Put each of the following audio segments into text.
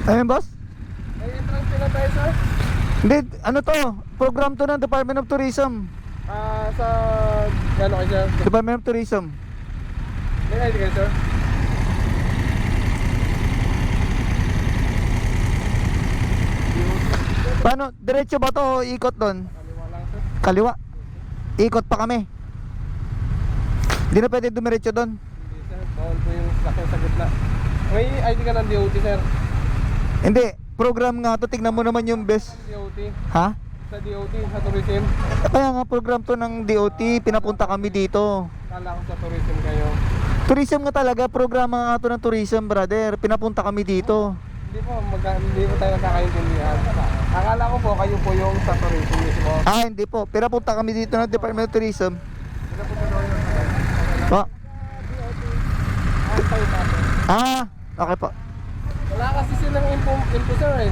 Ayun, boss? May entrance na tayo, sir. Hindi, ano to? Program to ng Department of Tourism. Sa... Ano kayo, sir? Department of Tourism. May ID kayo, sir? Paano? Diretso ba to o ikot doon? Kaliwa lang, sir. Kaliwa. Ikot pa kami. Hindi na pwede dumiretso doon. Hindi, sir. Bawal po yung sakyan sa gitna. May ID ka ng DOT, sir. Hindi, program nga to. Tignan mo naman yung best. DOT. Ha? Sa DOT, sa tourism. Kaya nga program to ng DOT. Pinapunta kami dito. Kala ko sa tourism kayo. Tourism nga talaga. Programa nga to ng tourism, brother. Pinapunta kami dito. Hindi po tayo nakakaintindihan. Akala ko po kayo po yung sa tourism mismo. Ah, hindi po. Pinapunta kami dito ng Department of Tourism. Sino po na yung Pa. tayo natin? Ah, okay po. Wala kasi silang info, sir eh.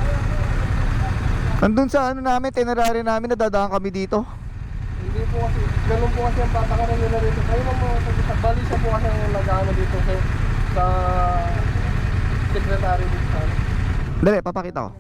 Nandun sa ano namin, itinerary namin, nadadaan kami dito. Hindi po kasi, ganun po kasi ang patakaran nila dito. Kayo naman mga sagot, bali siya po kasi ang nag-ano dito sir, sa secretary dito. Dali, papakita ko.